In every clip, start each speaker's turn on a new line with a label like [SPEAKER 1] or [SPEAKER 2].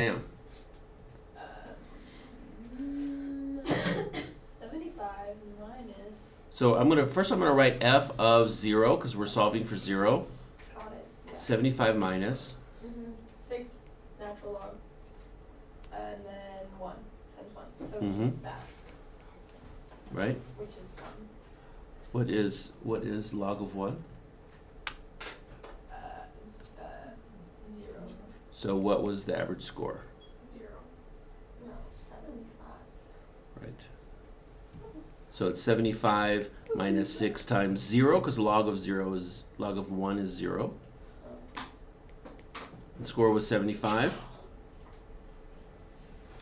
[SPEAKER 1] Damn.
[SPEAKER 2] 75 minus.
[SPEAKER 1] So I'm gonna write f of 0 because we're solving for 0.
[SPEAKER 2] Got it. Yeah.
[SPEAKER 1] 75 minus
[SPEAKER 2] 6 natural log, and then 1 times 1. So
[SPEAKER 1] Mhm.
[SPEAKER 2] just that,
[SPEAKER 1] right.
[SPEAKER 2] which is 1.
[SPEAKER 1] What is log of 1?
[SPEAKER 2] Is 0.
[SPEAKER 1] So what was the average score?
[SPEAKER 2] 0. No, 75.
[SPEAKER 1] Right. So it's 75 minus 6 times 0 because log of 1 is 0. The score was 75.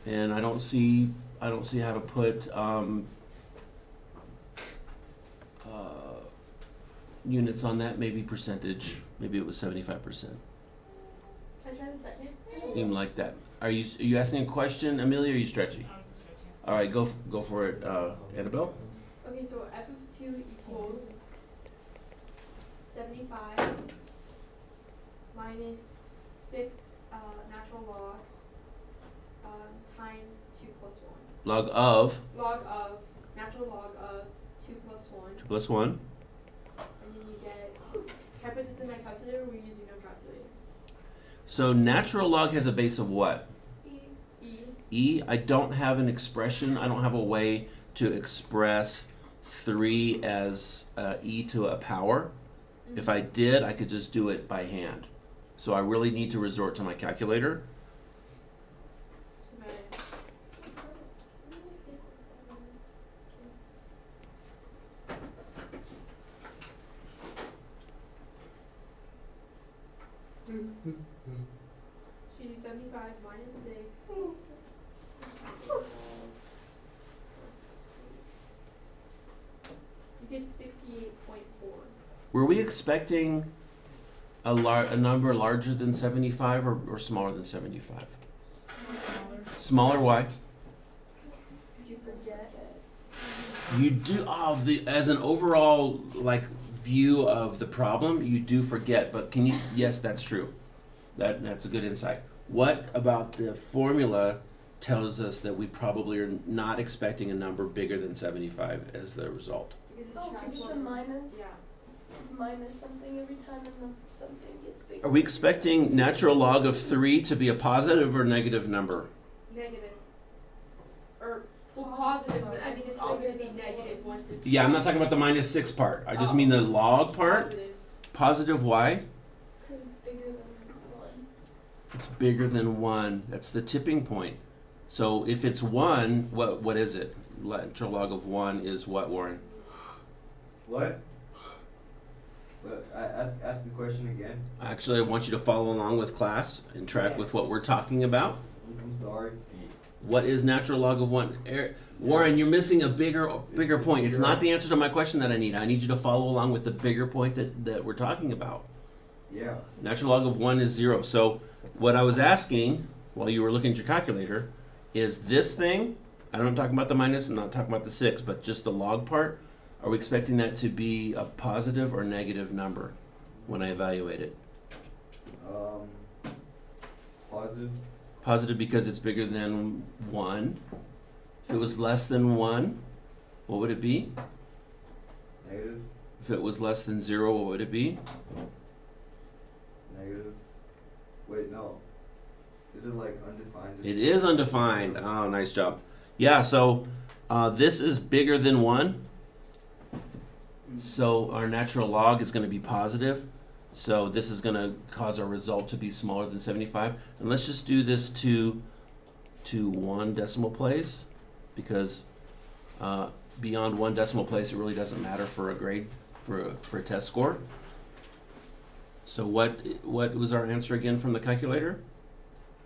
[SPEAKER 1] And I don't see how to put units on that. Maybe percentage. Maybe it was 75%.
[SPEAKER 2] Can I try the second?
[SPEAKER 1] Seemed like that. Are you asking a question, Amelia? Or are you stretching? All right, go for it, Annabelle.
[SPEAKER 2] Okay, so f of 2 equals 75 minus 6 natural log times 2 plus 1.
[SPEAKER 1] Log of
[SPEAKER 2] Natural log of 2 plus 1.
[SPEAKER 1] 2 plus 1.
[SPEAKER 2] And then you get, can I put this in my calculator or are we using no calculator?
[SPEAKER 1] So natural log has a base of what?
[SPEAKER 2] E.
[SPEAKER 1] E. I don't have an expression. I don't have a way to express 3 as e to a power.
[SPEAKER 2] Mm-hmm.
[SPEAKER 1] If I did, I could just do it by hand. So I really need to resort to my calculator.
[SPEAKER 2] So you do 75 minus 6. You get 68.4.
[SPEAKER 1] Were we expecting a number larger than 75 or smaller than 75? Smaller, why?
[SPEAKER 2] Did you forget?
[SPEAKER 1] You do, as an overall, view of the problem, you do forget, but yes, that's true. That's a good insight. What about the formula tells us that we probably are not expecting a number bigger than 75 as the result?
[SPEAKER 2] Because
[SPEAKER 3] it's a minus.
[SPEAKER 2] Yeah.
[SPEAKER 3] It's minus something every time and the something gets bigger.
[SPEAKER 1] Are we expecting natural log of 3 to be a positive or negative number?
[SPEAKER 2] Negative. Or, well, positive, but I mean it's all going to be negative once it's...
[SPEAKER 1] Yeah, I'm not talking about the minus 6 part. I just mean the log part.
[SPEAKER 2] Positive.
[SPEAKER 1] Positive, why?
[SPEAKER 3] Because it's bigger than 1.
[SPEAKER 1] It's bigger than 1. That's the tipping point. So if it's 1, what is it? Natural log of 1 is what, Warren?
[SPEAKER 4] What? Ask the question again.
[SPEAKER 1] Actually, I want you to follow along with class and track with what we're talking about.
[SPEAKER 4] I'm sorry.
[SPEAKER 1] What is natural log of 1? Warren, you're missing a bigger point. It's not the answer to my question that I need. I need you to follow along with the bigger point that we're talking about.
[SPEAKER 4] Yeah.
[SPEAKER 1] Natural log of 1 is 0. So what I was asking while you were looking at your calculator is this thing, I'm not talking about the minus, I'm not talking about the 6, but just the log part. Are we expecting that to be a positive or negative number when I evaluate it?
[SPEAKER 4] Positive.
[SPEAKER 1] Positive because it's bigger than 1. If it was less than 1, what would it be?
[SPEAKER 4] Negative.
[SPEAKER 1] If it was less than 0, what would it be?
[SPEAKER 4] Negative. Wait, no. Is it like undefined?
[SPEAKER 1] It is undefined. Oh, nice job. Yeah, so this is bigger than 1. So our natural log is going to be positive. So this is going to cause our result to be smaller than 75. And let's just do this to 1 decimal place, because beyond 1 decimal place, it really doesn't matter for a grade, for a test score. So what was our answer again from the calculator?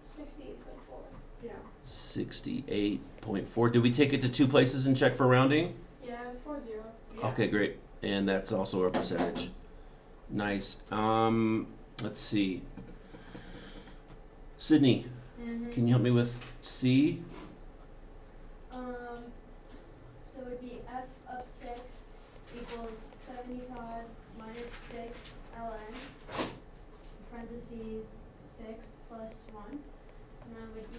[SPEAKER 3] 68.4.
[SPEAKER 2] Yeah.
[SPEAKER 1] 68.4. Did we take it to 2 places and check for rounding?
[SPEAKER 2] Yeah, it was 4-0. Yeah.
[SPEAKER 1] Okay, great. And that's also a percentage. Nice. Let's see. Sydney, can you help me with C?
[SPEAKER 5] So it would be f of 6 equals 75 minus 6 ln, parentheses 6 plus 1, and that would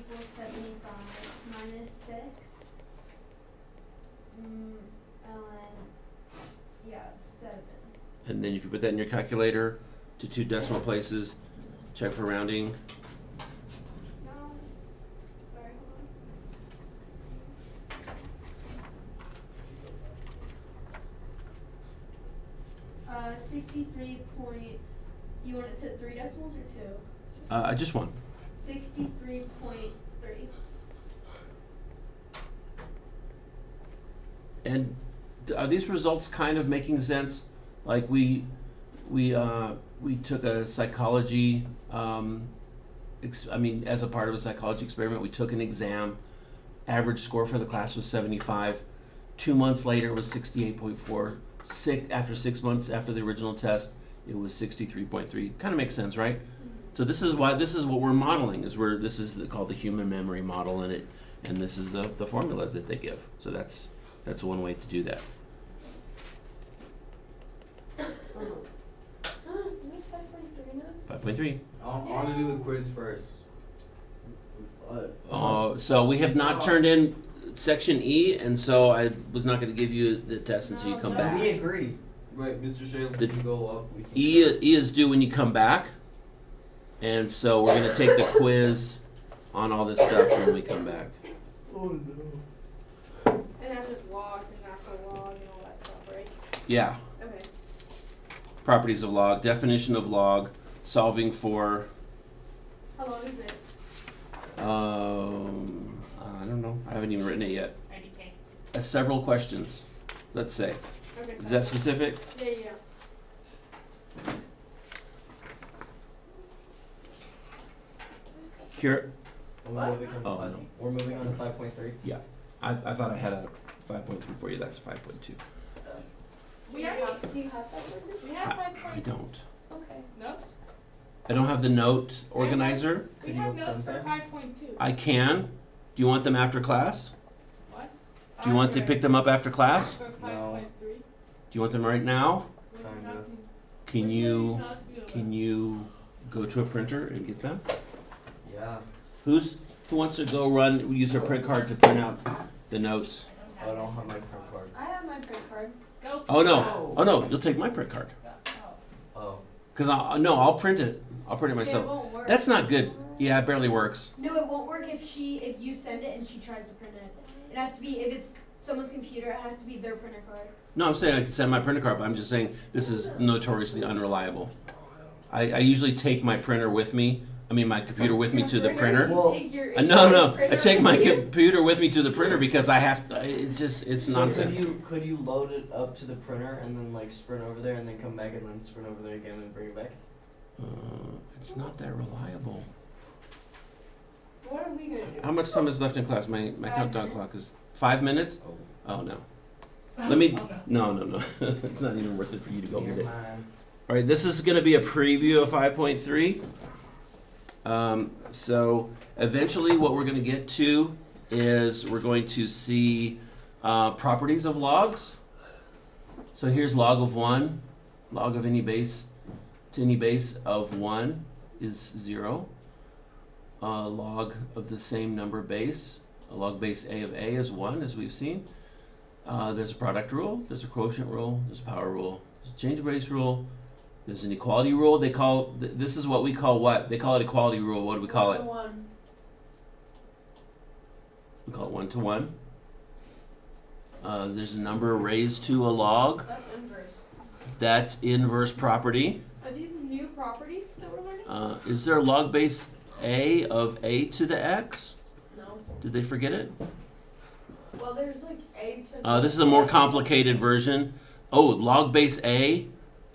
[SPEAKER 1] And then if you put that in your calculator to 2 decimal places, check for rounding.
[SPEAKER 5] No, sorry, hold on. 63 point, you want it to 3 decimals or 2?
[SPEAKER 1] I just one.
[SPEAKER 5] 63.3.
[SPEAKER 1] And are these results kind of making sense? Like we took a psychology, as a part of a psychology experiment, we took an exam. Average score for the class was 75. 2 months later, it was 68.4. After 6 months after the original test, it was 63.3. Kind of makes sense, right? So this is what we're modeling. This is called the human memory model, and this is the formula that they give. So that's one way to do that.
[SPEAKER 3] Is this 5.3 notes?
[SPEAKER 1] 5.3.
[SPEAKER 4] I want to do the quiz first.
[SPEAKER 1] So we have not turned in section E, and so I was not going to give you the test until you come
[SPEAKER 5] No,
[SPEAKER 1] back.
[SPEAKER 4] We agree. Right, Mr. Shale,
[SPEAKER 1] The-
[SPEAKER 4] can you go up? We can
[SPEAKER 1] E is due when you come back, and so we're going to take the quiz on all this stuff when we come back.
[SPEAKER 4] Oh no.
[SPEAKER 2] And that's just logs and natural log and all that stuff, right?
[SPEAKER 1] Yeah.
[SPEAKER 2] Okay.
[SPEAKER 1] Properties of log, definition of log, solving for,
[SPEAKER 2] How long is it?
[SPEAKER 1] I don't know. I haven't even written it yet. Several questions, let's say.
[SPEAKER 2] Okay.
[SPEAKER 1] Is that specific?
[SPEAKER 2] Yeah.
[SPEAKER 1] Kira?
[SPEAKER 4] We're moving on to 5.3.
[SPEAKER 1] I thought I had a 5.3 for you. That's a 5.2.
[SPEAKER 3] Do you have 5.3?
[SPEAKER 2] We have
[SPEAKER 1] I don't.
[SPEAKER 3] Okay.
[SPEAKER 2] notes.
[SPEAKER 1] I don't have the note organizer.
[SPEAKER 2] We have notes for 5.2.
[SPEAKER 1] I can. Do you want them after class?
[SPEAKER 2] What?
[SPEAKER 1] Do you want to pick them up after class?
[SPEAKER 2] For
[SPEAKER 4] No.
[SPEAKER 2] 5.3.
[SPEAKER 1] Do you want them right now?
[SPEAKER 4] Kinda.
[SPEAKER 1] Can you go to a printer and get them?
[SPEAKER 4] Yeah.
[SPEAKER 1] Who wants to go use their print card to print out the notes?
[SPEAKER 4] I don't have my print card.
[SPEAKER 3] I have my print card.
[SPEAKER 1] Oh no, you'll take my print card.
[SPEAKER 4] Oh.
[SPEAKER 1] Cause I'll print it. I'll print it myself.
[SPEAKER 6] It won't work.
[SPEAKER 1] That's not good. Yeah, it barely works.
[SPEAKER 6] No, it won't work if you send it and she tries to print it. It has to be, if it's someone's computer, it has to be their printer card.
[SPEAKER 1] No, I'm saying I can send my printer card, but I'm just saying this is notoriously unreliable. I usually take my printer with me. I mean, my computer with me to the printer.
[SPEAKER 4] Well,
[SPEAKER 1] No. I take my computer with me to the printer because I have to. It's nonsense.
[SPEAKER 7] Could you load it up to the printer and then like sprint over there and then come back and then sprint over there again and bring it back?
[SPEAKER 1] It's not that reliable.
[SPEAKER 2] What are we gonna do?
[SPEAKER 1] How much time is left in class? My
[SPEAKER 2] 5
[SPEAKER 1] countdown
[SPEAKER 2] minutes.
[SPEAKER 1] clock is 5 minutes. Oh no. Let me. No. It's not even worth it for you to go get it. All right, this is going to be a preview of 5.3. So eventually what we're going to get to is we're going to see properties of logs. So here's log of 1. Log of any base to any base of 1 is 0. Log of the same number base. A log base A of A is 1, as we've seen. There's a product rule, there's a quotient rule, there's a power rule, there's a change of base rule, there's an equality rule. They call this is what we call what? They call it equality rule. What do we call it?
[SPEAKER 3] 1.
[SPEAKER 1] We call it 1 to 1. There's a number raised to a log.
[SPEAKER 2] That's inverse.
[SPEAKER 1] That's inverse property.
[SPEAKER 2] Are these new properties that we're learning?
[SPEAKER 1] Is there a log base A of A to the X?
[SPEAKER 3] No.
[SPEAKER 1] Did they forget it?
[SPEAKER 3] Well, there's like A to.
[SPEAKER 1] This is a more complicated version. Oh, log base A,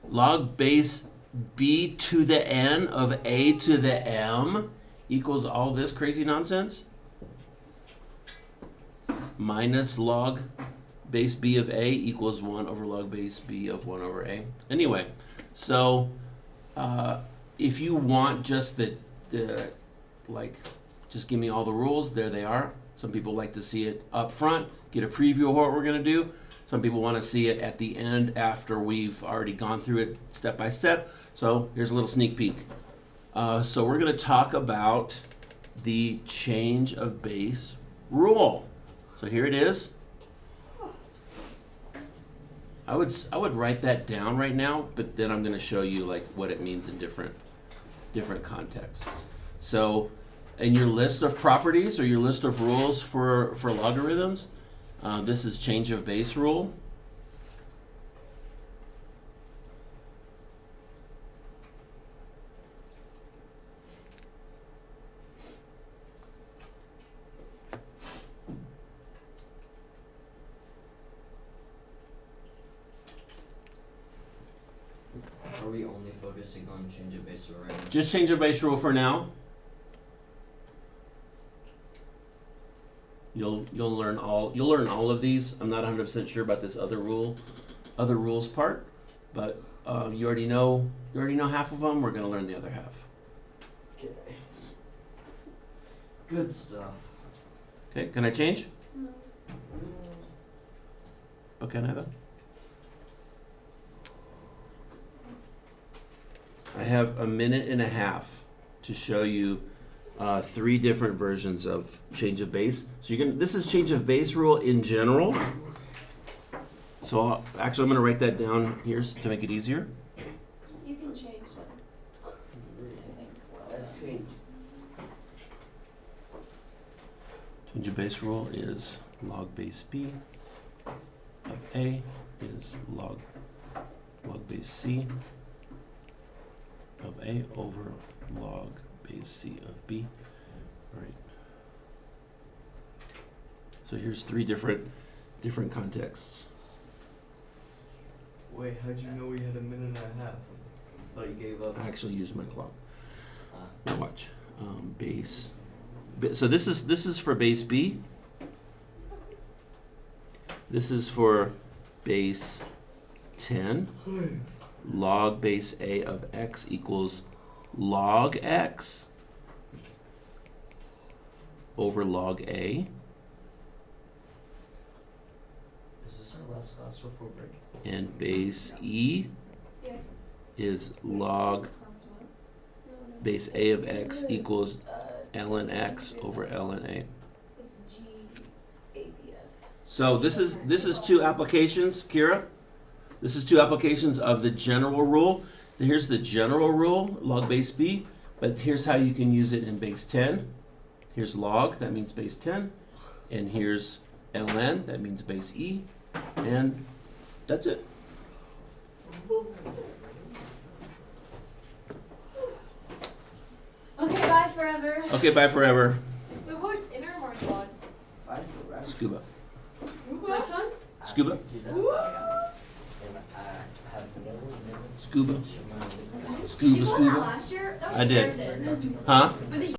[SPEAKER 1] log base B to the N of A to the M equals all this crazy nonsense? Minus log base B of A equals 1 over log base B of 1 over A. Anyway, so if you want just just give me all the rules, there they are. Some people like to see it up front, get a preview of what we're going to do. Some people want to see it at the end after we've already gone through it step by step. So here's a little sneak peek. So we're going to talk about the change of base rule. So here it is. I would write that down right now, but then I'm gonna show you like what it means in different contexts. So, in your list of properties or your list of rules for logarithms, this is change of base rule.
[SPEAKER 7] Are we only focusing on change of base rule right now?
[SPEAKER 1] Just change of base rule for now. You'll learn all of these. I'm not 100% sure about this other rules part, but you already know half of them. We're gonna learn the other half.
[SPEAKER 7] Okay. Good stuff.
[SPEAKER 1] Okay, can I change?
[SPEAKER 3] No.
[SPEAKER 1] Okay, neither. I have a minute and a half to show you 3 different versions of change of base. So this is change of base rule in general. So actually I'm gonna write that down here to make it easier.
[SPEAKER 3] You can change them. I think.
[SPEAKER 7] Let's change.
[SPEAKER 1] Change of base rule is log base b of a is log base c of a over log base c of b. All right. So here's 3 different contexts.
[SPEAKER 7] Wait, how'd you know we had a minute and a half? Thought you gave up.
[SPEAKER 1] I actually used my clock.
[SPEAKER 7] Ah.
[SPEAKER 1] Now watch. So this is for base b. This is for base 10. Log base a of x equals log x over log a.
[SPEAKER 7] Is this our last class before break?
[SPEAKER 1] And base e
[SPEAKER 3] Yes.
[SPEAKER 1] is log base a of x equals ln x over ln a.
[SPEAKER 3] It's GABF.
[SPEAKER 1] So this is 2 applications, Kira. This is 2 applications of the general rule. Here's the general rule, log base b, but here's how you can use it in base 10. Here's log, that means base 10, and here's ln, that means base e, and that's it.
[SPEAKER 6] Okay, bye forever.
[SPEAKER 1] Okay, bye forever.
[SPEAKER 2] Wait, what inner or log?
[SPEAKER 1] Scuba.
[SPEAKER 2] Which one?
[SPEAKER 1] Scuba? Scuba.
[SPEAKER 6] Did you
[SPEAKER 1] Scuba,
[SPEAKER 6] go on that
[SPEAKER 1] scuba.
[SPEAKER 6] last year? That was
[SPEAKER 1] I did.
[SPEAKER 6] embarrassing.
[SPEAKER 1] Huh?
[SPEAKER 2] Was it